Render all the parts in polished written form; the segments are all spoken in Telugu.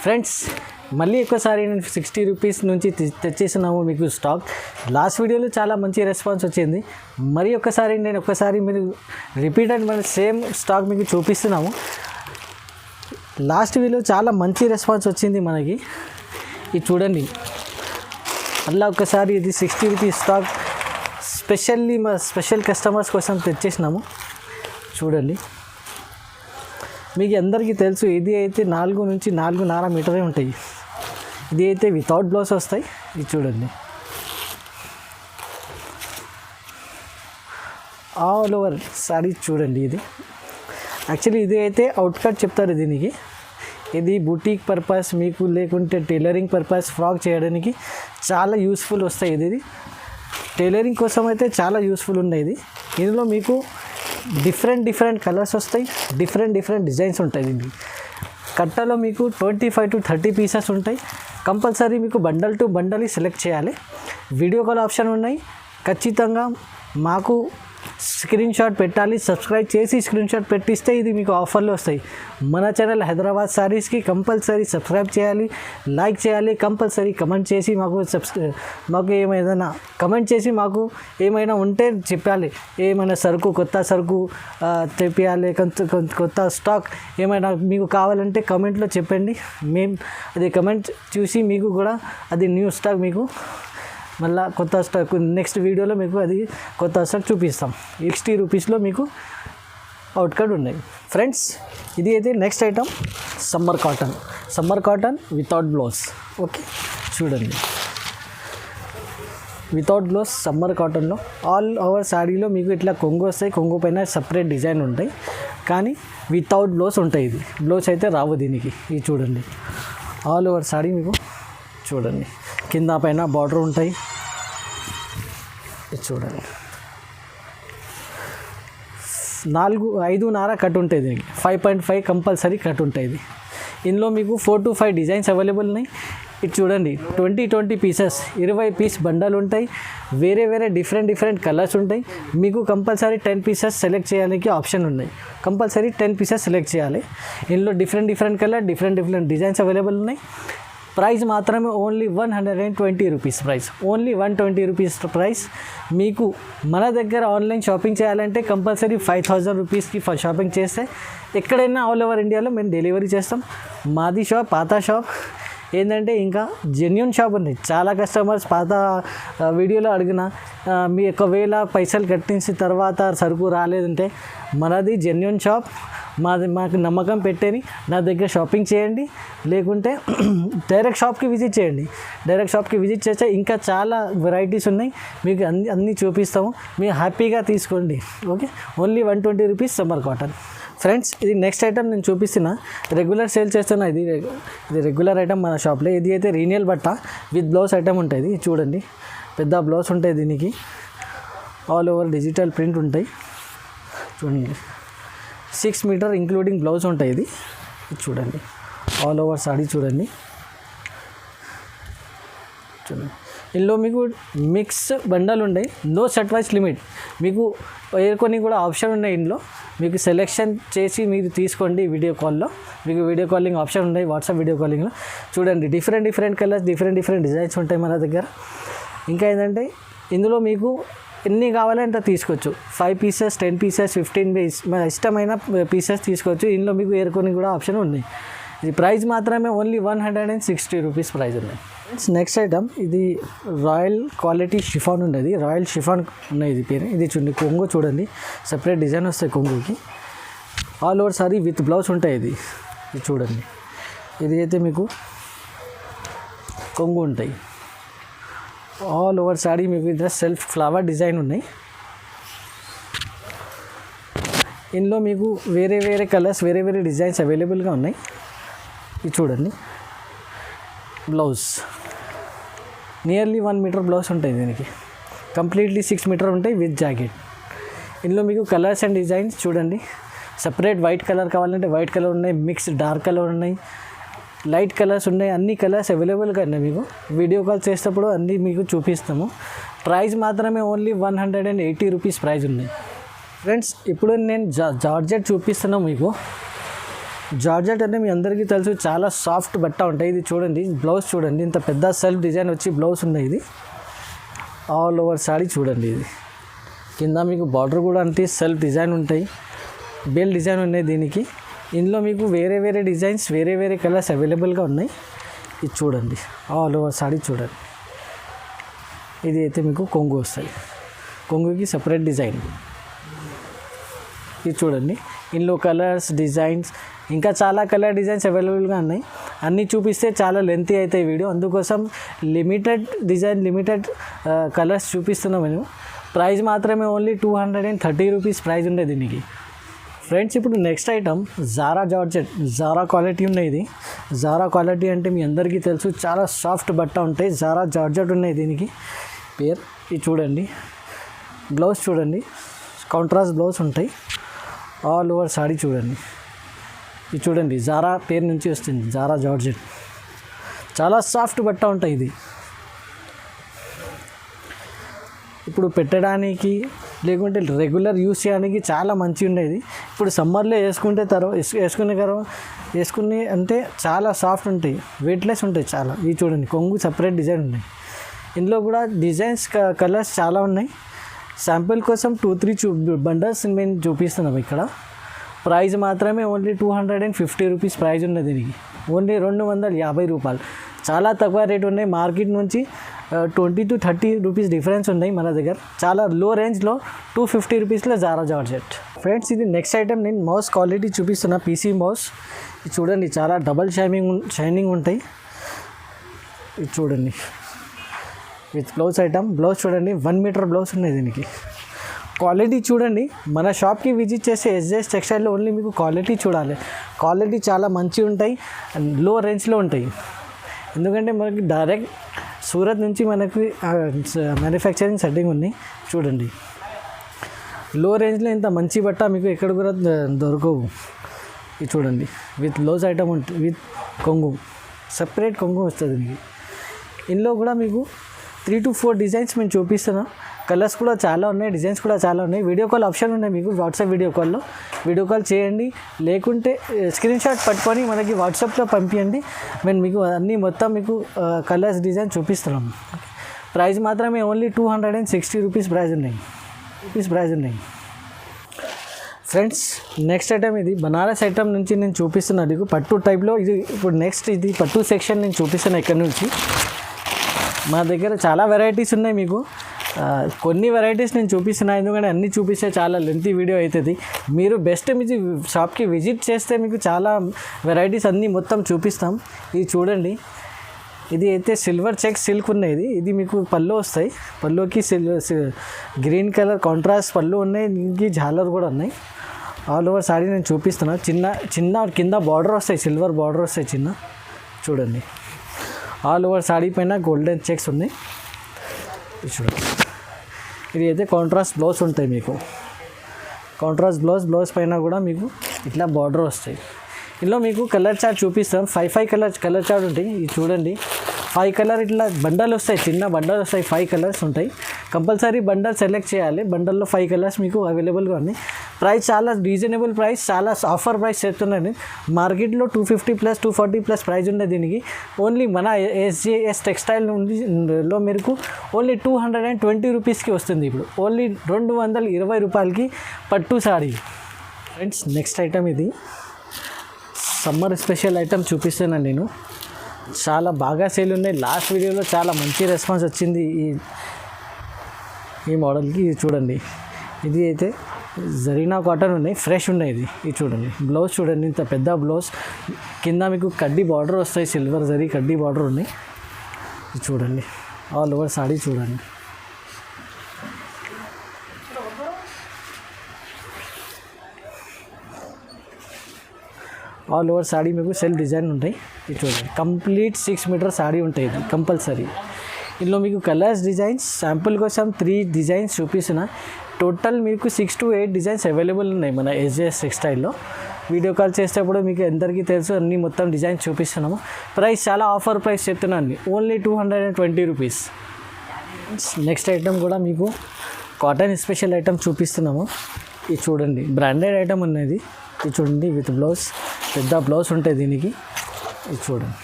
ఫ్రెండ్స్ మళ్ళీ ఒకసారి నేను 60 రూపీస్ నుంచి తెచ్చేసినాము మీకు స్టాక్. లాస్ట్ వీడియోలో చాలా మంచి రెస్పాన్స్ వచ్చింది. మరి ఒకసారి మీరు రిపీటెడ్ మన సేమ్ స్టాక్ మీకు చూపిస్తున్నాము. లాస్ట్ వీడియోలో చాలా మంచి రెస్పాన్స్ వచ్చింది మనకి. ఇది చూడండి, అలా ఒకసారి ఇది 60 రూపీస్ స్టాక్ మా స్పెషల్ కస్టమర్స్ కోసం తెచ్చేసినాము. చూడండి, మీకు అందరికీ తెలుసు ఇది అయితే 4 నుంచి 4.5 మీటరే ఉంటాయి. ఇది అయితే వితౌట్ బ్లౌజ్ వస్తాయి. ఇది చూడండి, ఆల్ ఓవర్ సారీ చూడండి. ఇది యాక్చువల్లీ ఇది అయితే అవుట్ కట్ చెప్తారు దీనికి. ఇది బుటీక్ పర్పస్ మీకు లేకుంటే టైలరింగ్ పర్పస్ ఫ్రాక్ చేయడానికి చాలా యూస్ఫుల్ వస్తాయి. ఇది టైలరింగ్ కోసం అయితే చాలా యూస్ఫుల్ ఉన్నాయి. ఇందులో మీకు డిఫరెంట్ కలర్స్ వస్తాయి, డిఫరెంట్ డిజైన్స్ ఉంటాయి. దీనికి కట్టలో మీకు 25 to 30 పీసెస్ ఉంటాయి. కంపల్సరీ మీకు బండల్ టు బండల్ సెలెక్ట్ చేయాలి. వీడియో కాల్ ఆప్షన్ ఉన్నాయి. ఖచ్చితంగా మాకు స్క్రీన్ షాట్ పెట్టాలి. సబ్స్క్రైబ్ చేసి స్క్రీన్ షాట్ పెట్టిస్తే ఇది మీకు ఆఫర్లు వస్తాయి. మన ఛానల్ హైదరాబాద్ సారీస్కి కంపల్సరీ సబ్స్క్రైబ్ చేయాలి, లైక్ చేయాలి, కంపల్సరీ కమెంట్ చేసి మాకు ఏమైనా కమెంట్ చేసి మాకు ఏమైనా ఉంటే చెప్పాలి. ఏమైనా సరుకు కొత్త సరుకు తెప్పియాలి, కొత్త స్టాక్ ఏమైనా మీకు కావాలంటే కమెంట్లో చెప్పండి. మేము అది కమెంట్ చూసి మీకు కూడా అది న్యూ స్టాక్ మీకు మళ్ళీ కొత్త స్టాక్ నెక్స్ట్ వీడియోలో మీకు అది కొత్త స్టాక్ చూపిస్తాం. 60 రూపీస్లో మీకు అవుట్ కట్ ఉన్నాయి. ఫ్రెండ్స్, ఇది అయితే next item summer cotton without blouse. Okay, చూడండి, వితౌట్ బ్లౌజ్ సమ్మర్ కాటన్లో ఆల్ ఓవర్ శారీలో మీకు ఇట్లా కొంగు వస్తాయి. కొంగు పైన సపరేట్ డిజైన్ ఉంటాయి, కానీ వితౌట్ బ్లౌజ్ ఉంటాయి. ఇది బ్లౌజ్ అయితే రావు దీనికి. ఇది చూడండి, ఆల్ ఓవర్ శారీ మీకు చూడండి, కింద పైన బార్డర్ ఉంటాయి. ఇది చూడండి, 5.5 కట్ ఉంటుంది దీనికి. 5.5 కంపల్సరీ కట్ ఉంటుంది. ఇందులో మీకు 4 to 5 డిజైన్స్ అవైలబుల్ ఉన్నాయి. ఇది చూడండి, 20 పీసెస్ 20 పీస్ బండల్ ఉంటాయి. వేరే డిఫరెంట్ కలర్స్ ఉంటాయి. మీకు కంపల్సరీ 10 పీసెస్ సెలెక్ట్ చేయడానికి ఆప్షన్ ఉన్నాయి. కంపల్సరీ 10 పీసెస్ సెలెక్ట్ చేయాలి. ఇందులో different colour different designs available ఉన్నాయి. ప్రైస్ మాత్రమే only 120 rupees price. Only 120 rupees price. మీకు మన దగ్గర ఆన్లైన్ షాపింగ్ చేయాలంటే కంపల్సరీ 5000 రూపీస్కి షాపింగ్ చేస్తే ఎక్కడైనా ఆల్ ఓవర్ ఇండియాలో మేము డెలివరీ చేస్తాం. మాది షాప్ పాత షాప్ ఏంటంటే ఇంకా జెన్యూన్ షాప్ ఉంది. చాలా కస్టమర్స్ పాత వీడియోలో అడిగిన మీ ఒకవేళ పైసలు కట్టించిన తర్వాత సరుకు రాలేదంటే మనది జెన్యూన్ షాప్. మాకు నమ్మకం పెట్టేని నా దగ్గర షాపింగ్ చేయండి, లేకుంటే డైరెక్ట్ షాప్కి విజిట్ చేయండి. డైరెక్ట్ షాప్కి విజిట్ చేస్తే ఇంకా చాలా వెరైటీస్ ఉన్నాయి. మీకు అన్నీ చూపిస్తాము. మీరు హ్యాపీగా తీసుకోండి. Okay, only 120 rupees summer cotton. Friends, ఇది నెక్స్ట్ ఐటమ్ నేను చూపిస్తున్నా. రెగ్యులర్ సేల్ చేస్తున్నా. ఇది రెగ్యులర్ ఐటమ్ మన షాప్లో. ఇది అయితే రీనియల్ బట్ట విత్ బ్లౌజ్ ఐటమ్ ఉంటుంది. చూడండి, పెద్ద బ్లౌజ్ ఉంటాయి దీనికి. ఆల్ ఓవర్ డిజిటల్ ప్రింట్ ఉంటాయి. చూడండి, 6 మీటర్ ఇంక్లూడింగ్ బ్లౌజ్ ఉంటాయి. ఇది చూడండి, ఆల్ ఓవర్ సాడీ చూడండి. ఇందులో మీకు మిక్స్ బండల్ ఉన్నాయి. No set wise limit. మీకు కొన్ని కూడా ఆప్షన్ ఉన్నాయి. ఇందులో మీకు సెలెక్షన్ చేసి మీరు తీసుకోండి. వీడియో కాల్లో మీకు వీడియో కాలింగ్ ఆప్షన్ ఉన్నాయి. వాట్సాప్ వీడియో కాలింగ్లో చూడండి, డిఫరెంట్ కలర్స్ డిఫరెంట్ డిజైన్స్ ఉంటాయి మన దగ్గర. ఇంకా ఏంటంటే ఇందులో మీకు ఎన్ని కావాలంటే తీసుకోవచ్చు. 5 పీసెస్ 10 పీసెస్ 15 పీస్ మన ఇష్టమైన పీసెస్ తీసుకోవచ్చు. ఇందులో మీకు ఏరుకొని కూడా ఆప్షన్ ఉన్నాయి. ఇది ప్రైస్ మాత్రమే ఓన్లీ 160 రూపీస్ ప్రైస్ ఉన్నాయి. నెక్స్ట్ ఐటమ్ ఇది రాయల్ క్వాలిటీ షిఫాన్ ఉన్నది. రాయల్ షిఫాన్ ఉన్నాయి ఇది పేరు. ఇది చూడండి, కొంగు చూడండి, సపరేట్ డిజైన్ వస్తాయి కొంగుకి. All over sari with blouse ఉంటాయి. ఇది చూడండి, ఇది అయితే మీకు కొంగు ఉంటాయి. ఆల్ ఓవర్ సారీ మీకు ఇద్దరు సెల్ఫ్ ఫ్లవర్ డిజైన్ ఉన్నాయి. ఇందులో మీకు వేరే కలర్స్ వేరే డిజైన్స్ అవైలబుల్గా ఉన్నాయి. ఇది చూడండి, బ్లౌజ్ నియర్లీ 1 మీటర్ బ్లౌజ్ ఉంటాయి దీనికి. కంప్లీట్లీ 6 మీటర్ ఉంటాయి విత్ జాకెట్. ఇందులో మీకు కలర్స్ అండ్ డిజైన్స్ చూడండి. సపరేట్ వైట్ కలర్ కావాలంటే వైట్ కలర్ ఉన్నాయి, మిక్స్ డార్క్ కలర్ ఉన్నాయి, లైట్ కలర్స్ ఉన్నాయి. అన్ని కలర్స్ అవైలబుల్గా ఉన్నాయి. మీకు వీడియో కాల్ చేసేటప్పుడు అన్నీ మీకు చూపిస్తాము. ప్రైస్ మాత్రమే ఓన్లీ 180 రూపీస్ ప్రైస్ ఉన్నాయి. ఫ్రెండ్స్, ఇప్పుడు నేను జార్జెట్ చూపిస్తున్నాను మీకు. జార్జెట్ అంటే మీ అందరికీ తెలుసు చాలా సాఫ్ట్ బట్ట ఉంటాయి. ఇది చూడండి, బ్లౌజ్ చూడండి, ఇంత పెద్ద సెల్ఫ్ డిజైన్ వచ్చి బ్లౌజ్ ఉన్నాయి. ఇది ఆల్ ఓవర్ సారీ చూడండి. ఇది కింద మీకు బార్డర్ కూడా అంటే సెల్ఫ్ డిజైన్ ఉంటాయి, బెల్ డిజైన్ ఉన్నాయి దీనికి. ఇందులో మీకు వేరే వేరే డిజైన్స్, వేరే వేరే కలర్స్ అవైలబుల్గా ఉన్నాయి. ఇది చూడండి, ఆల్ ఓవర్ సారీ చూడండి. ఇది అయితే మీకు కొంగు వస్తుంది, కొంగుకి సపరేట్ డిజైన్. ఇది చూడండి, ఇందులో కలర్స్, డిజైన్స్, ఇంకా చాలా కలర్ డిజైన్స్ అవైలబుల్గా ఉన్నాయి. అన్నీ చూపిస్తే చాలా లెంతీ అవుతాయి వీడియో, అందుకోసం లిమిటెడ్ డిజైన్, లిమిటెడ్ కలర్స్ చూపిస్తున్నాం మేము. ప్రైస్ మాత్రమే ఓన్లీ 230 రూపీస్ ప్రైస్ ఉండే దీనికి. ఫ్రెండ్స్, ఇప్పుడు next item Zara georgette. Zara quality ఉన్నాయి. ఇది జారా క్వాలిటీ అంటే మీ అందరికీ తెలుసు, చాలా సాఫ్ట్ బట్ట ఉంటాయి. జారా జార్జెట్ ఉన్నాయి దీనికి పేరు. ఇది చూడండి, బ్లౌజ్ చూడండి, కాంట్రాస్ట్ బ్లౌజ్ ఉంటాయి. ఆల్ ఓవర్ సారీ చూడండి. ఇది చూడండి, జారా పేరు నుంచి వస్తుంది, జారా జార్జెట్. చాలా సాఫ్ట్ బట్ట ఉంటాయి. ఇది ఇప్పుడు పెట్టడానికి లేకుంటే రెగ్యులర్ యూస్ చేయడానికి చాలా మంచిగా ఉండేది. ఇప్పుడు సమ్మర్లో వేసుకునే అంటే చాలా సాఫ్ట్ ఉంటాయి, వెయిట్లెస్ ఉంటాయి చాలా. ఇవి చూడండి, కొంగు సపరేట్ డిజైన్ ఉన్నాయి. ఇందులో కూడా డిజైన్స్, కలర్స్ చాలా ఉన్నాయి. శాంపిల్ కోసం 2-3 బండల్స్ మేము చూపిస్తున్నాం ఇక్కడ. ప్రైస్ మాత్రమే ఓన్లీ 250 రూపీస్ ప్రైస్ ఉన్నది దీనికి. ఓన్లీ 250 రూపాయలు. చాలా తక్కువ రేట్ ఉన్నాయి. మార్కెట్ నుంచి 20 to 30 రూపీస్ డిఫరెన్స్ ఉన్నాయి మన దగ్గర. చాలా లో రేంజ్లో 250 రూపీస్లో జారా జార్జెట్. ఫ్రెండ్స్, ఇది నెక్స్ట్ ఐటమ్. నేను మౌస్ క్వాలిటీ చూపిస్తున్నా, పీసీ మౌస్. ఇది చూడండి, చాలా డబల్ షైనింగ్ ఉంటాయి. ఇది చూడండి, విత్ బ్లౌజ్ ఐటమ్. బ్లౌజ్ చూడండి, 1 మీటర్ బ్లౌజ్ ఉన్నాయి దీనికి. క్వాలిటీ చూడండి, మన షాప్కి విజిట్ చేసే ఎస్జేఎస్ టెక్స్టైల్లో ఓన్లీ మీకు క్వాలిటీ చూడాలి. క్వాలిటీ చాలా మంచిగా ఉంటాయి, లో రేంజ్లో ఉంటాయి. ఎందుకంటే మనకి డైరెక్ట్ సూరత్ నుంచి మనకి మ్యానుఫ్యాక్చరింగ్ సెట్టింగ్ ఉంది. చూడండి, లో రేంజ్లో ఇంత మంచి బట్ట మీకు ఎక్కడ కూడా దొరకవు. ఇది చూడండి, విత్ బ్లౌజ్ ఐటమ్ ఉంటుంది, విత్ కొంగు, సపరేట్ కొంగు వస్తుంది మీకు. ఇందులో కూడా మీకు 3 to 4 డిజైన్స్ మేము చూపిస్తున్నాం. కలర్స్ కూడా చాలా ఉన్నాయి, డిజైన్స్ కూడా చాలా ఉన్నాయి. వీడియో కాల్ ఆప్షన్ ఉన్నాయి మీకు వాట్సాప్ వీడియో కాల్లో. వీడియో కాల్ చేయండి, లేకుంటే స్క్రీన్ షాట్ పట్టుకొని మనకి వాట్సాప్లో పంపించండి. మేము మీకు అన్నీ మొత్తం మీకు కలర్స్, డిజైన్ చూపిస్తున్నాం. ప్రైస్ మాత్రమే ఓన్లీ 260 రూపీస్ ప్రైస్ ఉన్నాయి. ఫ్రెండ్స్, నెక్స్ట్ ఐటమ్ ఇది బనారస్ ఐటమ్ నుంచి నేను చూపిస్తున్నాను మీకు పట్టు టైప్లో. ఇది ఇప్పుడు నెక్స్ట్ ఇది పట్టు సెక్షన్ నేను చూపిస్తున్నాను ఇక్కడ నుంచి. మా దగ్గర చాలా వెరైటీస్ ఉన్నాయి మీకు. కొన్ని వెరైటీస్ నేను చూపిస్తున్నాను, ఎందుకంటే అన్నీ చూపిస్తే చాలా లెంతీ వీడియో అవుతుంది. మీరు బెస్ట్ మీ షాప్కి విజిట్ చేస్తే మీకు చాలా వెరైటీస్ అన్నీ మొత్తం చూపిస్తాం. ఇది చూడండి, ఇది అయితే సిల్వర్ చెక్ సిల్క్ ఉన్నాయి. ఇది మీకు పళ్ళు వస్తాయి. పళ్ళుకి గ్రీన్ కలర్ కాంట్రాస్ట్ పళ్ళు ఉన్నాయి, దీనికి జాలర్ కూడా ఉన్నాయి. ఆల్ ఓవర్ సారీ నేను చూపిస్తున్నాను. చిన్న కింద బార్డర్ వస్తాయి, సిల్వర్ బార్డర్ వస్తాయి చిన్న. చూడండి, ఆల్ ఓవర్ సారీ పైన గోల్డెన్ చెక్స్ ఉన్నాయి. చూడండి, ఇది అయితే కాంట్రాస్ట్ బ్లౌజ్ ఉంటాయి మీకు. కాంట్రాస్ట్ బ్లౌజ్ పైన కూడా మీకు ఇట్లా బార్డర్ వస్తాయి. ఇందులో మీకు కలర్ చార్ట్ చూపిస్తాం. 5 కలర్ చార్ట్ ఉంటాయి. ఇది చూడండి, 5 కలర్ ఇట్లా బండల్ వస్తాయి, చిన్న బండల్ వస్తాయి. 5 కలర్స్ ఉంటాయి. కంపల్సరీ బండల్ సెలెక్ట్ చేయాలి. బండల్లో 5 కలర్స్ మీకు అవైలబుల్గా ఉన్నాయి. ప్రైస్ చాలా రీజనబుల్ ప్రైస్, చాలా ఆఫర్ ప్రైస్ చెప్తున్నాను. మార్కెట్లో 250+ 240+ ప్రైస్ ఉంది దీనికి. ఓన్లీ మన ఎస్జేఎస్ టెక్స్టైల్ నుండిలో మీకు ఓన్లీ 220 రూపీస్కి వస్తుంది. ఇప్పుడు ఓన్లీ 220 రూపాయలకి పట్టు సారీ. ఫ్రెండ్స్, నెక్స్ట్ ఐటమ్ ఇది సమ్మర్ స్పెషల్ ఐటమ్ చూపిస్తున్నాను నేను. చాలా బాగా సేల్ ఉన్నాయి. లాస్ట్ వీడియోలో చాలా మంచి రెస్పాన్స్ వచ్చింది ఈ మోడల్కి. ఇది చూడండి, ఇది అయితే జరీనా కాటన్ ఉన్నాయి, ఫ్రెష్ ఉన్నాయి. ఇది చూడండి, బ్లౌజ్ చూడండి, ఇంత పెద్ద బ్లౌజ్. కింద మీకు కడ్డీ బార్డర్ వస్తాయి, సిల్వర్ జరీ కడ్డీ బార్డర్ ఉన్నాయి. ఇది చూడండి, ఆల్ ఓవర్ సారీ చూడండి. ఆల్ ఓవర్ సారీ మీకు సెల్ఫ్ డిజైన్ ఉంటాయి. ఇది చూడండి, కంప్లీట్ 6 మీటర్ సారీ ఉంటాయి. ఇది కంపల్సరీ. ఇందులో మీకు కలర్స్, డిజైన్స్ శాంపుల్ కోసం 3 డిజైన్స్ చూపిస్తున్నా. టోటల్ మీకు 6 to 8 డిజైన్స్ అవైలబుల్ ఉన్నాయి మన ఎస్జేఎస్ టెక్స్టైల్లో. వీడియో కాల్ చేసేటప్పుడు మీకు అందరికీ తెలుసు, అన్నీ మొత్తం డిజైన్స్ చూపిస్తున్నాము. ప్రైస్ చాలా ఆఫర్ ప్రైస్ చెప్తున్నాను, ఓన్లీ 220 రూపీస్. నెక్స్ట్ ఐటమ్ కూడా మీకు కాటన్ స్పెషల్ ఐటమ్ చూపిస్తున్నాము. ఇది చూడండి, బ్రాండెడ్ ఐటమ్ ఉన్నది. ఇది చూడండి విత్ బ్లౌజ్, పెద్ద బ్లౌజ్ ఉంటాయి దీనికి. ఇది చూడండి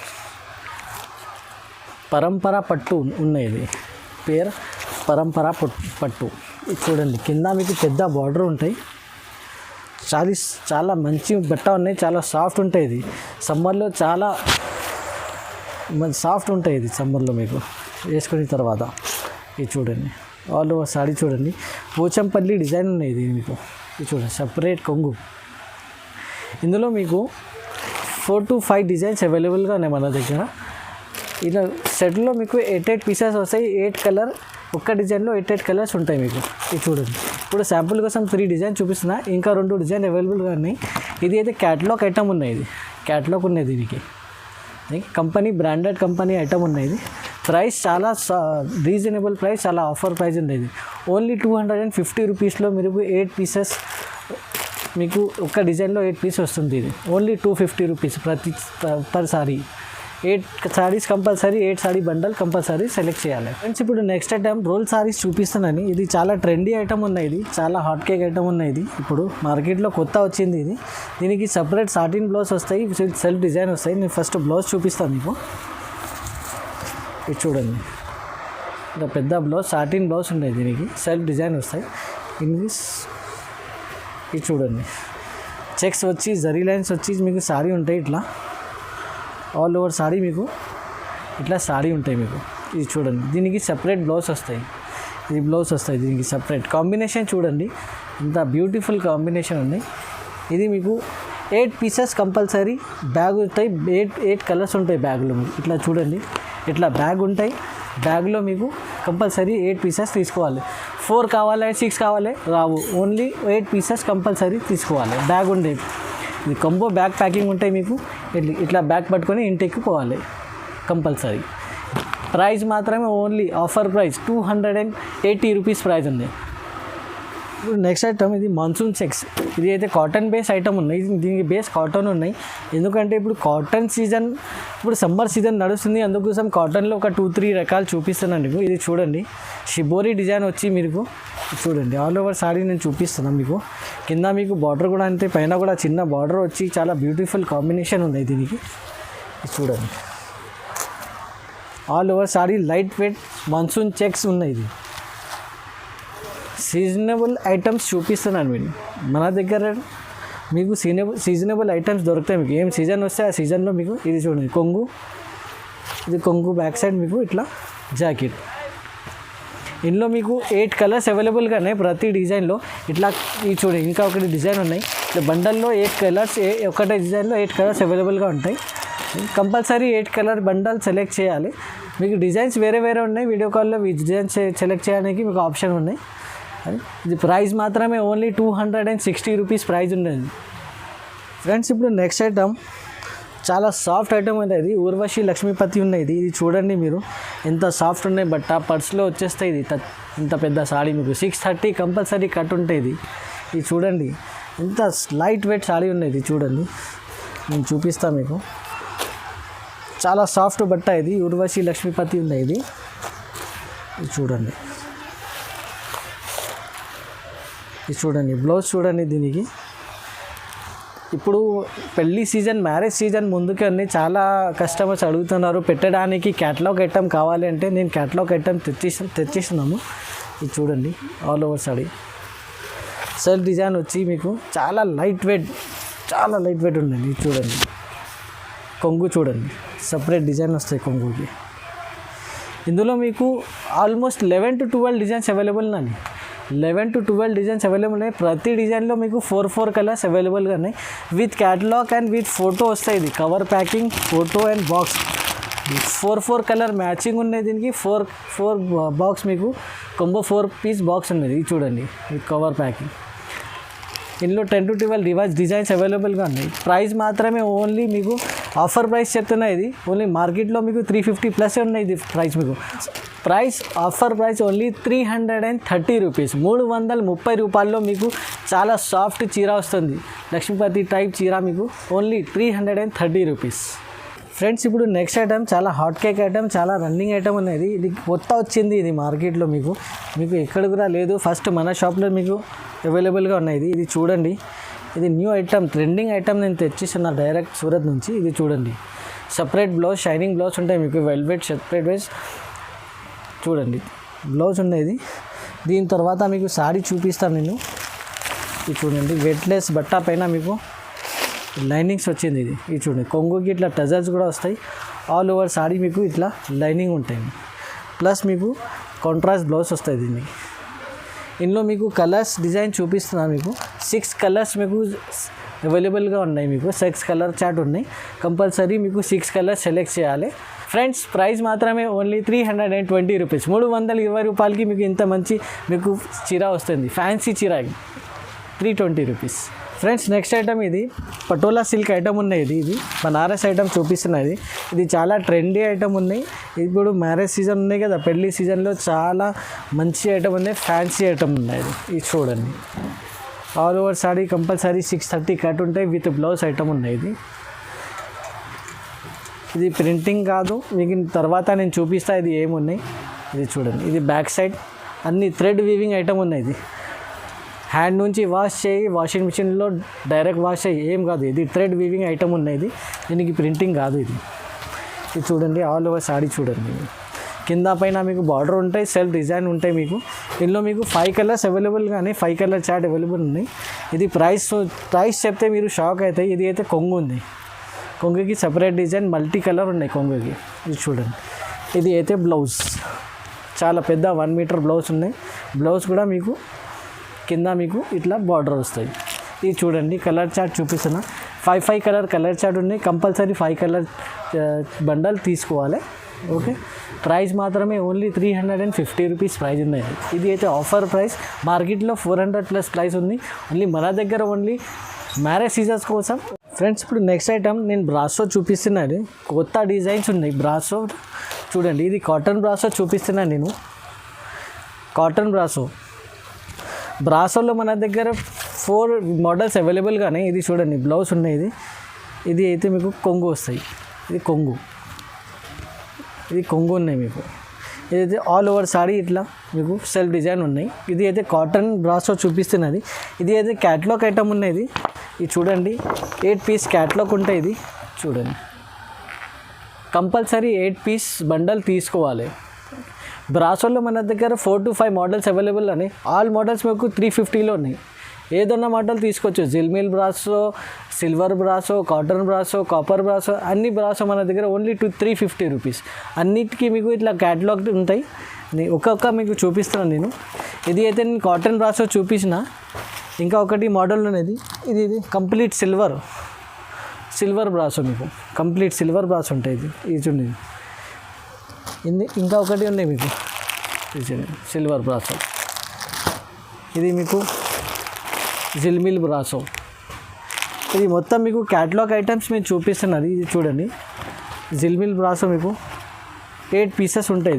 పరంపర పట్టు ఉన్నాయి, ఇది పేరు పరంపర పట్టు. ఇది చూడండి కింద మీకు పెద్ద బార్డర్ ఉంటాయి, చాలా మంచి బట్ట ఉన్నాయి, చాలా సాఫ్ట్ ఉంటాయి. ఇది సమ్మర్లో చాలా మంచి సాఫ్ట్ ఉంటాయి, ఇది సమ్మర్లో మీకు వేసుకున్న తర్వాత. ఇది చూడండి ఆల్ ఓవర్ సారీ చూడండి, పోచంపల్లి డిజైన్ ఉన్నాయి ఇది మీకు. ఇది చూడండి సపరేట్ కొంగు. ఇందులో మీకు 4 to 5 డిజైన్స్ అవైలబుల్గా ఉన్నాయి మన దగ్గర. ఇలా సెట్లో మీకు 8 పీసెస్ వస్తాయి, 8 కలర్, ఒక్క డిజైన్లో 8 కలర్స్ ఉంటాయి మీకు. ఇది చూడండి ఇప్పుడు శాంపుల్ కోసం 3 డిజైన్ చూపిస్తున్నా, ఇంకా 2 డిజైన్ అవైలబుల్గా ఉన్నాయి. ఇది అయితే క్యాటలాగ్ ఐటమ్ ఉన్నాయి, ఇది క్యాటలాగ్ ఉన్నాయి దీనికి, కంపెనీ బ్రాండెడ్ కంపెనీ ఐటమ్ ఉన్నాయి. ఇది ప్రైస్ చాలా రీజనబుల్ ప్రైస్, చాలా ఆఫర్ ప్రైస్ ఉండేది. ఓన్లీ 250 రూపీస్లో మీరు 8 పీసెస్, మీకు ఒక్క డిజైన్లో 8 పీస్ వస్తుంది. ఇది only 250 rupees per sorry. 8 saris compulsory, 8 sorry bundle compulsory select చేయాలి. ఫ్రెండ్స్ ఇప్పుడు నెక్స్ట్ ఐటమ్ రోల్ సారీస్ చూపిస్తున్నాను. ఇది చాలా ట్రెండీ ఐటమ్ ఉన్నాయి, ఇది చాలా హాట్ కేక్ ఐటమ్ ఉన్నాయి. ఇది ఇప్పుడు మార్కెట్లో కొత్త వచ్చింది. ఇది దీనికి సపరేట్ సాటిన్ బ్లౌజ్ వస్తాయి, సెల్ఫ్ డిజైన్ వస్తాయి. నేను ఫస్ట్ బ్లౌజ్ చూపిస్తాను మీకు. ఇది చూడండి ఇంకా పెద్ద బ్లౌజ్, సాటిన్ బ్లౌజ్ ఉన్నాయి, దీనికి సెల్ఫ్ డిజైన్ వస్తాయి. ఇంగ్లీష్ ఇది చూడండి చెక్స్ వచ్చి జరీ లైన్స్ వచ్చి మీకు సారీ ఉంటాయి, ఇట్లా ఆల్ ఓవర్ సారీ మీకు ఇట్లా సారీ ఉంటాయి మీకు. ఇది చూడండి దీనికి సపరేట్ బ్లౌజ్ వస్తాయి, ఇది బ్లౌజ్ వస్తాయి దీనికి సపరేట్. కాంబినేషన్ చూడండి ఇంత బ్యూటిఫుల్ కాంబినేషన్ ఉంది. ఇది మీకు 8 పీసెస్ కంపల్సరీ బ్యాగ్ ఉంటాయి, 8 కలర్స్ ఉంటాయి బ్యాగ్లో మీకు. ఇట్లా చూడండి ఇట్లా బ్యాగ్ ఉంటాయి, బ్యాగ్లో మీకు కంపల్సరీ 8 పీసెస్ తీసుకోవాలి. 4 కావాలి, 6 కావాలి రావు, ఓన్లీ 8 పీసెస్ కంపల్సరీ తీసుకోవాలి. బ్యాగ్ ఉండేది ఇది కంబో బ్యాగ్ ప్యాకింగ్ ఉంటాయి మీకు. ఇట్లా బ్యాగ్ పట్టుకొని ఇంటికి పోవాలి కంపల్సరీ. ప్రైస్ మాత్రమే only offer price 280 rupees price ఉంది. ఇప్పుడు నెక్స్ట్ ఐటమ్ ఇది మాన్సూన్ చెక్స్. ఇది అయితే కాటన్ బేస్ ఐటమ్ ఉన్నాయి, దీనికి బేస్ కాటన్ ఉన్నాయి. ఎందుకంటే ఇప్పుడు కాటన్ సీజన్, ఇప్పుడు సమ్మర్ సీజన్ నడుస్తుంది, అందుకోసం కాటన్లో ఒక 2-3 రకాలు చూపిస్తున్నాను మీకు. ఇది చూడండి షిబోరి డిజైన్ వచ్చి మీకు చూడండి ఆల్ ఓవర్ సారీ నేను చూపిస్తున్నాను మీకు. కింద మీకు బార్డర్ కూడా అంతే, పైన కూడా చిన్న బార్డర్ వచ్చి చాలా బ్యూటిఫుల్ కాంబినేషన్ ఉన్నాయి దీనికి. చూడండి all over sorry light weight monsoon checks ఉన్నాయి. ఇది సీజనబుల్ ఐటమ్స్ చూపిస్తున్నాను మీరు. మన దగ్గర మీకు సీజనబుల్ ఐటమ్స్ దొరుకుతాయి మీకు. ఏం సీజన్ వస్తే ఆ సీజన్లో మీకు. ఇది చూడండి కొంగు, ఇది కొంగు బ్యాక్ సైడ్ మీకు ఇట్లా జాకెట్. ఇందులో మీకు 8 కలర్స్ అవైలబుల్గా ఉన్నాయి ప్రతి డిజైన్లో. ఇట్లా ఇది చూడండి ఇంకా ఒకటి డిజైన్ ఉన్నాయి. ఇట్లా బండల్లో 8 కలర్స్, ఒకటే డిజైన్లో 8 కలర్స్ అవైలబుల్గా ఉంటాయి. కంపల్సరీ 8 కలర్ బండల్ సెలెక్ట్ చేయాలి. మీకు డిజైన్స్ వేరే వేరే ఉన్నాయి, వీడియో కాల్లో ఈ డిజైన్స్ సెలెక్ట్ చేయడానికి మీకు ఆప్షన్ ఉన్నాయి. ఇది ప్రైస్ మాత్రమే ఓన్లీ 260 రూపీస్ ప్రైస్ ఉండేది. ఫ్రెండ్స్ ఇప్పుడు నెక్స్ట్ ఐటమ్ చాలా సాఫ్ట్ ఐటమ్ ఉంది. ఇది ఊర్వశి లక్ష్మీపతి ఉన్నాయి. ఇది చూడండి మీరు ఎంత సాఫ్ట్ ఉన్నాయి, బట్ ఆ పర్స్లో వచ్చేస్తాయి. ఇది ఇంత పెద్ద సాడీ మీకు 630 కంపల్సరీ కట్ ఉంటుంది. ఇది చూడండి ఎంత లైట్ వెయిట్ సాడీ ఉన్నాయి. ఇది చూడండి నేను చూపిస్తాను మీకు. చాలా సాఫ్ట్ బట్ట ఇది ఊర్వశి లక్ష్మీపతి ఉన్నాయి. ఇది చూడండి, ఇది చూడండి బ్లౌజ్ చూడండి దీనికి. ఇప్పుడు పెళ్ళి సీజన్, మ్యారేజ్ సీజన్ ముందుకే అన్నీ చాలా కస్టమర్స్ అడుగుతున్నారు పెట్టడానికి క్యాటలాగ్ ఐటమ్ కావాలి అంటే. నేను క్యాటలాగ్ ఐటమ్ తెచ్చిస్తున్నాము. ఇది చూడండి all over saree self design వచ్చి మీకు చాలా లైట్ వెయిట్ ఉండండి. ఇది చూడండి కొంగు చూడండి సపరేట్ డిజైన్ వస్తాయి కొంగుకి. ఇందులో మీకు ఆల్మోస్ట్ 11 to 12 డిజైన్స్ అవైలబుల్ ఉన్నాయి. 11 to 12 డిజైన్స్ అవైలబుల్ ఉన్నాయి. ప్రతి డిజైన్లో మీకు 4 కలర్స్ అవైలబుల్గా ఉన్నాయి. With catalogue and with photo వస్తాయి. ఇది cover packing, photo and box 4 colour matching ఉన్నాయి. దీనికి 4 బాక్స్ మీకు కొంబో 4 పీస్ బాక్స్ ఉన్నది. ఇది చూడండి విత్ కవర్ ప్యాకింగ్. ఇందులో 10 to 12 రివర్స్ డిజైన్స్ అవైలబుల్గా ఉన్నాయి. ప్రైస్ మాత్రమే ఓన్లీ మీకు ఆఫర్ ప్రైస్ చెప్తున్నా. ఇది ఓన్లీ మార్కెట్లో మీకు 350+ ఉన్నాయి. ఇది ప్రైస్ మీకు price offer price only 330 rupees. 330 రూపాయల్లో మీకు చాలా సాఫ్ట్ చీర వస్తుంది. లక్ష్మీపతి టైప్ చీర మీకు ఓన్లీ 330 రూపీస్. ఫ్రెండ్స్ ఇప్పుడు నెక్స్ట్ ఐటమ్ చాలా హాట్ కేక్ ఐటమ్, చాలా రన్నింగ్ ఐటమ్ అనేది. ఇది కొత్త వచ్చింది. ఇది మార్కెట్లో మీకు ఎక్కడ కూడా లేదు. ఫస్ట్ మన షాప్లో మీకు అవైలబుల్గా ఉన్నాయి. ఇది చూడండి ఇది న్యూ ఐటమ్, ట్రెండింగ్ ఐటమ్ నేను తెచ్చిస్తున్నా డైరెక్ట్ సూరత్ నుంచి. ఇది చూడండి, సపరేట్ బ్లౌజ్, షైనింగ్ బ్లౌజ్ ఉంటాయి మీకు, వెల్వెట్ సపరేట్ వైజ్ చూడండి బ్లౌజ్ ఉండేది. దీని తర్వాత మీకు సారీ చూపిస్తాను నేను. ఇది చూడండి, వెయిట్లెస్ బట్ట పైన మీకు లైనింగ్స్ వచ్చింది. ఇది చూడండి, కొంగుకి ఇట్లా టజల్స్ కూడా వస్తాయి. ఆల్ ఓవర్ సారీ మీకు ఇట్లా లైనింగ్ ఉంటాయి. ప్లస్ మీకు కాంట్రాస్ట్ బ్లౌజ్ వస్తాయి దీనికి. ఇందులో మీకు కలర్స్ డిజైన్ చూపిస్తున్నాను మీకు. 6 కలర్స్ మీకు అవైలబుల్గా ఉన్నాయి. మీకు 6 కలర్ చార్ట్ ఉన్నాయి. కంపల్సరీ మీకు 6 కలర్స్ సెలెక్ట్ చేయాలి. ఫ్రెండ్స్, ప్రైస్ మాత్రమే ఓన్లీ 320 రూపీస్. 320 రూపాయలకి మీకు ఇంత మంచి మీకు చీర వస్తుంది. ఫ్యాన్సీ చీర 320 రూపీస్. ఫ్రెండ్స్, నెక్స్ట్ ఐటమ్ ఇది పటోలా సిల్క్ ఐటమ్ ఉన్నాయి. ఇది బనారస్ ఐటమ్ చూపిస్తున్నది. ఇది చాలా ట్రెండీ ఐటమ్ ఉన్నాయి. ఇప్పుడు మ్యారేజ్ సీజన్ ఉన్నాయి కదా, పెళ్లి సీజన్లో చాలా మంచి ఐటమ్ ఉన్నాయి, ఫ్యాన్సీ ఐటమ్ ఉన్నాయి. ఇది చూడండి, all over sorry compulsory 630 cut ఉంటాయి విత్ బ్లౌజ్ ఐటమ్ ఉన్నాయి. ఇది ప్రింటింగ్ కాదు, మీకు తర్వాత నేను చూపిస్తా ఇది ఏమున్నాయి. ఇది చూడండి, ఇది బ్యాక్ సైడ్ అన్ని థ్రెడ్ వీవింగ్ ఐటమ్ ఉన్నాయి. ఇది హ్యాండ్ నుంచి వాష్ చేయి, వాషింగ్ మిషన్లో డైరెక్ట్ వాష్ చేయి, ఏం కాదు. ఇది థ్రెడ్ వీవింగ్ ఐటమ్ ఉన్నాయి. దీనికి ప్రింటింగ్ కాదు. ఇది చూడండి, ఆల్ ఓవర్ సారీ చూడండి. కింద పైన మీకు బార్డర్ ఉంటాయి, సెల్ఫ్ డిజైన్ ఉంటాయి మీకు. ఇందులో మీకు 5 కలర్స్ అవైలబుల్, కానీ 5 కలర్ చార్ట్ అవైలబుల్ ఉన్నాయి. ఇది ప్రైస్ చెప్తే మీరు షాక్ అవుతాయి. ఇది అయితే కొంగు ఉంది, కొంగుకి సపరేట్ డిజైన్ మల్టీ కలర్ ఉన్నాయి కొంగుకి. ఇది చూడండి, ఇది అయితే బ్లౌజ్ చాలా పెద్ద 1 మీటర్ బ్లౌజ్ ఉన్నాయి. బ్లౌజ్ కూడా మీకు కింద మీకు ఇట్లా బార్డర్ వస్తాయి. ఇది చూడండి, కలర్ చార్ట్ చూపిస్తున్నా. 5 కలర్ చార్ట్ ఉన్నాయి. కంపల్సరీ 5 కలర్ బండల్ తీసుకోవాలి. ఓకే, ప్రైస్ మాత్రమే ఓన్లీ 350 రూపీస్ ప్రైస్ ఉన్నాయి. ఇది అయితే ఆఫర్ ప్రైస్. మార్కెట్లో 400+ ప్రైస్ ఉంది. ఓన్లీ మన దగ్గర ఓన్లీ మ్యారేజ్ సీజన్స్ కోసం. ఫ్రెండ్స్, ఇప్పుడు నెక్స్ట్ ఐటమ్ నేను బ్రాసో చూపిస్తున్నాను. కొత్త డిజైన్స్ ఉన్నాయి బ్రాసో చూడండి. ఇది కాటన్ బ్రాసో చూపిస్తున్నాను నేను. కాటన్ బ్రాసోలో మన దగ్గర 4 మోడల్స్ అవైలబుల్గానే. ఇది చూడండి, బ్లౌజ్ ఉన్నాయి. ఇది అయితే మీకు కొంగు వస్తాయి. ఇది కొంగు ఉన్నాయి మీకు. ఇదైతే ఆల్ ఓవర్ సారీ ఇట్లా మీకు సెల్ఫ్ డిజైన్ ఉన్నాయి. ఇది అయితే కాటన్ బ్రాసో చూపిస్తున్నది. ఇది అయితే క్యాట్లాగ్ ఐటమ్ ఉన్నది. ఇది చూడండి, 8 పీస్ క్యాట్లాగ్ ఉంటాయి. ఇది చూడండి, కంపల్సరీ 8 పీస్ బండల్ తీసుకోవాలి. బ్రాసోలో మన దగ్గర 4 to 5 మోడల్స్ అవైలబుల్ అని. ఆల్ మోడల్స్ మీకు 350లో ఉన్నాయి. ఏదన్నా మోడల్ తీసుకోవచ్చు. జిల్మిల్ brasso, silver brasso, cotton brasso, copper brasso, అన్ని బ్రాసో మన దగ్గర ఓన్లీ 350 రూపీస్. అన్నిటికీ మీకు ఇట్లా క్యాటలాగ్ ఉంటాయి. ఒక్కొక్క మీకు చూపిస్తున్నాను నేను. ఇది అయితే నేను కాటన్ బ్రాసో చూపించిన. ఇంకా ఒకటి మోడల్ ఉన్నది. ఇది కంప్లీట్ సిల్వర్ బ్రాసో, మీకు కంప్లీట్ సిల్వర్ బ్రాసో ఉంటాయి. ఇది చూడండి. ఇంకా ఒకటి ఉన్నాయి మీకు సిల్వర్ బ్రాసో. ఇది మీకు జిల్మిల్ బ్రాసో. ఇది మొత్తం మీకు క్యాటలాగ్ ఐటమ్స్ మీరు చూపిస్తున్నది. ఇది చూడండి, జిల్మిల్ బ్రాసో మీకు 8 పీసెస్ ఉంటాయి.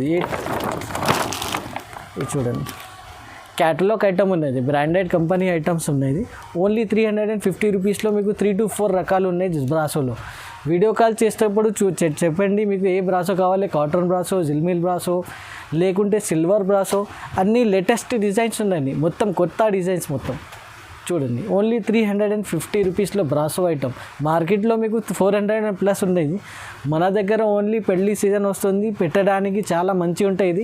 ఇది చూడండి, క్యాటలాగ్ ఐటమ్ ఉన్నది, బ్రాండెడ్ కంపెనీ ఐటమ్స్ ఉన్నాయి. ఓన్లీ 350 రూపీస్లో మీకు 3 to 4 రకాలు ఉన్నాయి బ్రాసోలో. వీడియో కాల్ చేసేటప్పుడు చెప్పండి మీకు ఏ బ్రాసో కావాలి. కాటన్ బ్రాసో, జిల్మిల్ బ్రాసో, లేకుంటే సిల్వర్ బ్రాసో, అన్నీ లేటెస్ట్ డిజైన్స్ ఉన్నాయి. మొత్తం కొత్త డిజైన్స్ మొత్తం చూడండి. ఓన్లీ 350 రూపీస్లో బ్రాసో ఐటమ్. మార్కెట్లో మీకు 400+ ఉన్నాయి. మన దగ్గర ఓన్లీ పెళ్లి సీజన్ వస్తుంది, పెట్టడానికి చాలా మంచిగా ఉంటాయి. ఇది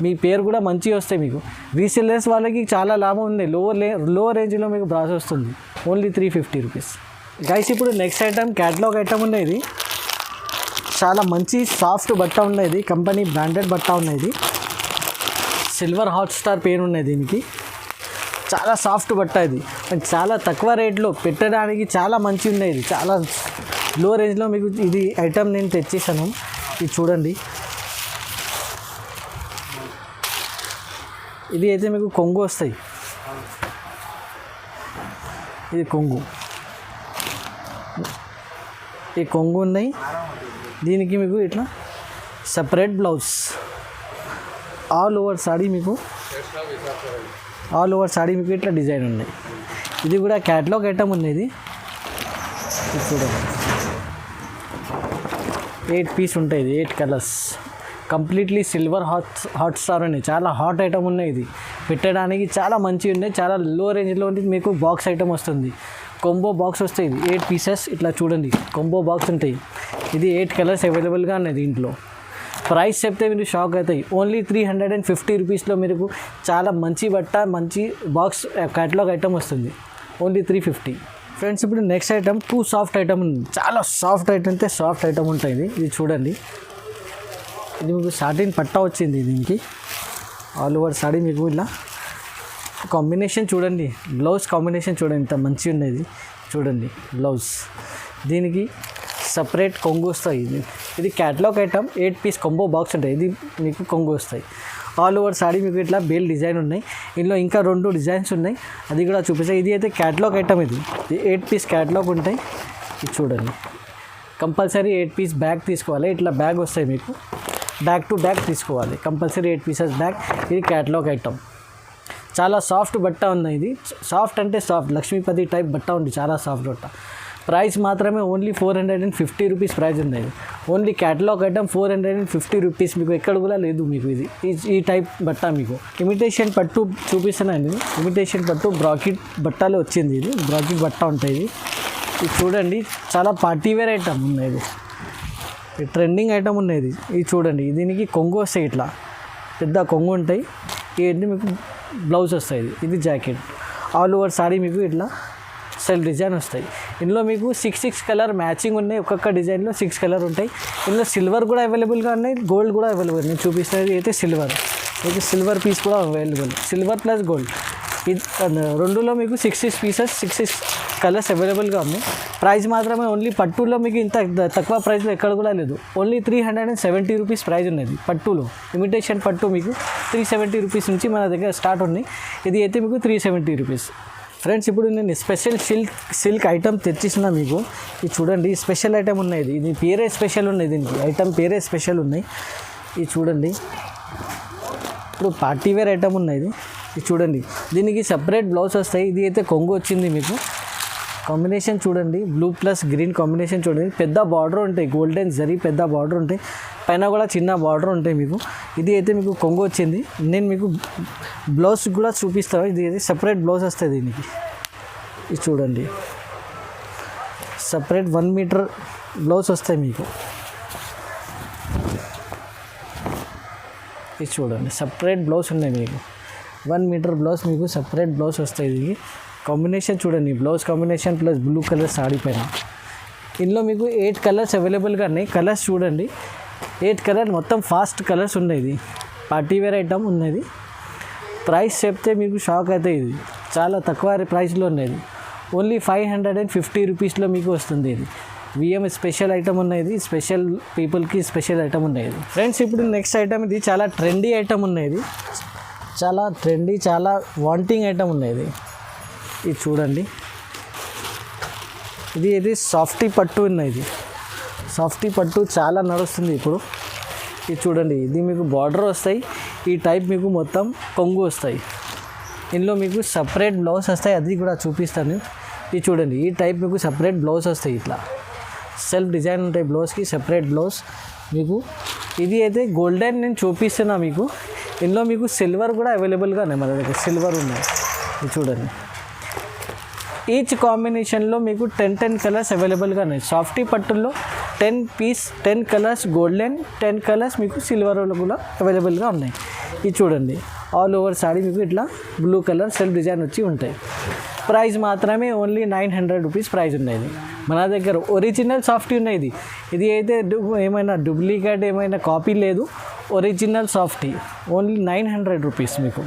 మీ పేరు కూడా మంచిగా వస్తాయి మీకు. రీసెల్లర్స్ వాళ్ళకి చాలా లాభం ఉంది. లో రేంజ్లో మీకు బ్రాసో వస్తుంది. Only 350 rupees. గైస్, ఇప్పుడు నెక్స్ట్ ఐటమ్ క్యాటలాగ్ ఐటమ్ ఉన్నది. చాలా మంచి సాఫ్ట్ బట్ట ఉన్నది, కంపెనీ బ్రాండెడ్ బట్ట ఉన్నది. సిల్వర్ హాట్ స్టార్ పేరు ఉన్నది దీనికి. చాలా సాఫ్ట్ బట్ట ఇది, చాలా తక్కువ రేట్లో పెట్టడానికి చాలా మంచి ఉన్నాయి. ఇది చాలా లో రేంజ్లో మీకు ఇది ఐటమ్ నేను తెచ్చేసాను. ఇది చూడండి, ఇది అయితే మీకు కొంగు వస్తాయి. ఇది కొంగు, ఈ కొంగు ఉన్నాయి. దీనికి మీకు ఇట్లా separate blouse. All over saree మీకు ఇట్లా డిజైన్ ఉన్నాయి. ఇది కూడా క్యాటలాగ్ ఐటమ్ ఉంది. ఇది చూడండి, 8 పీస్ ఉంటాయి. ఇది 8 colours, completely silver hot star ఉన్నాయి. చాలా హాట్ ఐటమ్ ఉన్నాయి. ఇది పెట్టడానికి చాలా మంచిగా ఉన్నాయి. చాలా లో రేంజ్లో ఉంది. మీకు బాక్స్ ఐటమ్ వస్తుంది. కొంబో బాక్స్ వస్తాయి, ఇది 8 పీసెస్ ఇట్లా చూడండి కొంబో బాక్స్ ఉంటాయి. ఇది 8 కలర్స్ అవైలబుల్గా ఉన్నాయి దీంట్లో. ప్రైస్ చెప్తే మీరు షాక్ అవుతాయి. ఓన్లీ 350 రూపీస్లో మీకు చాలా మంచి బట్ట, మంచి బాక్స్ క్యాటలాగ్ ఐటమ్ వస్తుంది. ఓన్లీ 350. ఫ్రెండ్స్ ఇప్పుడు next item two soft item ఉంది. చాలా సాఫ్ట్ ఐటమ్ అంటే సాఫ్ట్ ఐటమ్ ఉంటుంది. ఇది చూడండి, ఇది మీకు సాటిన్ పట్టా వచ్చింది. దీనికి ఆల్ ఓవర్ సాడీ మీకు ఇలా కాంబినేషన్ చూడండి, బ్లౌజ్ కాంబినేషన్ చూడండి ఇంత మంచిగా ఉన్నది. చూడండి బ్లౌజ్, దీనికి సపరేట్ కొంగు వస్తాయి. ఇది catalogue item 8 piece combo box ఉంటాయి. ఇది మీకు కొంగు వస్తాయి. ఆల్ ఓవర్ సాడీ మీకు ఇట్లా బేల్ డిజైన్ ఉన్నాయి. ఇందులో ఇంకా 2 డిజైన్స్ ఉన్నాయి, అది కూడా చూపిస్తాయి. ఇది అయితే క్యాటలాగ్ ఐటమ్, ఇది 8 పీస్ క్యాటలాగ్ ఉంటాయి. ఇది చూడండి, కంపల్సరీ 8 పీస్ బ్యాగ్ తీసుకోవాలి. ఇట్లా బ్యాగ్ వస్తాయి మీకు, బ్యాగ్ టు బ్యాగ్ తీసుకోవాలి కంపల్సరీ 8 పీసెస్ బ్యాగ్. ఇది క్యాటలాగ్ ఐటమ్, చాలా సాఫ్ట్ బట్ట ఉంది. ఇది సాఫ్ట్ అంటే సాఫ్ట్ లక్ష్మీపతి టైప్ బట్ట ఉంది, చాలా సాఫ్ట్ బట్ట. ప్రైస్ మాత్రమే ఓన్లీ 450 రూపీస్ ప్రైస్ ఉంది. ఓన్లీ క్యాటలాగ్ ఐటమ్ 450 రూపీస్, మీకు ఎక్కడ కూడా లేదు మీకు. ఇది ఈ టైప్ బట్ట మీకు ఇమిటేషన్ పట్టు చూపిస్తున్నాను. ఇమిటేషన్ పట్టు బ్రాకెట్ బట్టలో వచ్చింది. ఇది బ్రాకెట్ బట్ట ఉంటుంది. ఇది చూడండి, చాలా పార్టీవేర్ ఐటమ్ ఉన్నాయి. ఇది ట్రెండింగ్ ఐటమ్ ఉన్నది. ఇది చూడండి, దీనికి కొంగు వస్తాయి, ఇట్లా పెద్ద కొంగు ఉంటాయి. ఇవన్నీ మీకు బ్లౌజ్ వస్తాయి. ఇది జాకెట్. ఆల్ ఓవర్ సాడీ మీకు ఇట్లా సెల్ఫ్ డిజైన్ వస్తాయి. ఇందులో మీకు 6 కలర్ మ్యాచింగ్ ఉన్నాయి. ఒక్కొక్క డిజైన్లో 6 కలర్ ఉంటాయి. ఇందులో సిల్వర్ కూడా అవైలబుల్గా ఉన్నాయి, గోల్డ్ కూడా అవైలబుల్. నేను చూపిస్తున్నది అయితే సిల్వర్, మీకు సిల్వర్ పీస్ కూడా అవైలబుల్. సిల్వర్ ప్లస్ గోల్డ్, ఇది రెండులో మీకు 6 పీసెస్ 6 కలర్స్ అవైలబుల్గా ఉన్నాయి. ప్రైస్ మాత్రమే ఓన్లీ పట్టులో మీకు ఇంత తక్కువ ప్రైస్లో ఎక్కడ కూడా లేదు. ఓన్లీ 370 రూపీస్ ప్రైస్ ఉన్నది పట్టులో. ఇమిటేషన్ పట్టు మీకు 370 రూపీస్ నుంచి మన దగ్గర స్టార్ట్ ఉన్నాయి. ఇది అయితే మీకు 370 రూపీస్. ఫ్రెండ్స్ ఇప్పుడు నేను స్పెషల్ సిల్క్ ఐటమ్ తెచ్చిసిన మీకు. ఇది చూడండి, స్పెషల్ ఐటమ్ ఉన్నాయి. ఇది పేరే స్పెషల్ ఉన్నాయి, దీనికి ఐటమ్ పేరే స్పెషల్ ఉన్నాయి. ఇది చూడండి, ఇప్పుడు పార్టీవేర్ ఐటమ్ ఉన్నాయి. ఇది చూడండి, దీనికి సపరేట్ బ్లౌజ్ వస్తాయి. ఇది అయితే కొంగు వచ్చింది మీకు. కాంబినేషన్ చూడండి, బ్లూ ప్లస్ గ్రీన్ కాంబినేషన్ చూడండి. పెద్ద బార్డర్ ఉంటాయి, గోల్డెన్ జరీ పెద్ద బార్డర్ ఉంటాయి, పైన కూడా చిన్న బార్డర్ ఉంటాయి మీకు. ఇది అయితే మీకు కొంగు వచ్చింది. నేను మీకు బ్లౌజ్ కూడా చూపిస్తాను. ఇది సపరేట్ బ్లౌజ్ వస్తుంది దీనికి. ఇది చూడండి, సపరేట్ 1 మీటర్ బ్లౌజ్ వస్తాయి మీకు. ఇది చూడండి, సపరేట్ బ్లౌజ్ ఉన్నాయి మీకు. 1 మీటర్ బ్లౌజ్ మీకు సపరేట్ బ్లౌజ్ వస్తాయి. ఇది కాంబినేషన్ చూడండి, blouse combination plus blue colour saree పైన. ఇందులో మీకు 8 కలర్స్ అవైలబుల్గా ఉన్నాయి. కలర్స్ చూడండి, 8 కలర్ మొత్తం ఫాస్ట్ కలర్స్ ఉన్నాయి. ఇది పార్టీవేర్ ఐటమ్ ఉన్నది. ప్రైస్ చెప్తే మీకు షాక్ అవుతాయి. ఇది చాలా తక్కువ ప్రైస్లో ఉన్నది. ఓన్లీ 550 రూపీస్లో మీకు వస్తుంది. ఇది విఎం స్పెషల్ ఐటమ్ ఉన్నది. స్పెషల్ పీపుల్కి స్పెషల్ ఐటమ్ ఉన్నది. ఫ్రెండ్స్ ఇప్పుడు నెక్స్ట్ ఐటమ్, ఇది చాలా ట్రెండీ ఐటమ్ ఉన్నది. చాలా ట్రెండీ, చాలా వాంటింగ్ ఐటమ్ ఉన్నది. ఇది చూడండి, ఇది సాఫ్టీ పట్టు ఉన్నది. సాఫ్టీ పట్టు చాలా నడుస్తుంది ఇప్పుడు. ఇది చూడండి, ఇది మీకు బార్డర్ వస్తాయి. ఈ టైప్ మీకు మొత్తం కొంగు వస్తాయి. ఇందులో మీకు సపరేట్ బ్లౌజ్ వస్తాయి, అది కూడా చూపిస్తాను. ఇది చూడండి, ఈ టైప్ మీకు సపరేట్ బ్లౌజ్ వస్తాయి. ఇట్లా సెల్ఫ్ డిజైన్ ఉంటాయి బ్లౌజ్కి, సపరేట్ బ్లౌజ్ మీకు. ఇది అయితే గోల్డెన్ నేను చూపిస్తున్నా మీకు. ఇందులో మీకు సిల్వర్ కూడా అవైలబుల్గా ఉన్నాయి, మన దగ్గర సిల్వర్ ఉన్నాయి. ఇది చూడండి, ఈచ్ కాంబినేషన్లో మీకు 10 కలర్స్ అవైలబుల్గా ఉన్నాయి. సాఫ్టీ పట్టుల్లో 10 కలర్స్ గోల్డెన్, 10 కలర్స్ మీకు సిల్వర్ కూడా అవైలబుల్గా ఉన్నాయి. ఇది చూడండి, ఆల్ ఓవర్ సాడీ మీకు ఇట్లా బ్లూ కలర్ సెల్ఫ్ డిజైన్ వచ్చి ఉంటాయి. ప్రైస్ మాత్రమే ఓన్లీ 900 రూపీస్ ప్రైస్ ఉన్నది. మన దగ్గర ఒరిజినల్ సాఫ్టీ ఉన్నది. ఇది అయితే ఏమైనా డూప్లికేట్ ఏమైనా కాపీ లేదు, ఒరిజినల్ సాఫ్టీ. ఓన్లీ 900 రూపీస్ మీకు.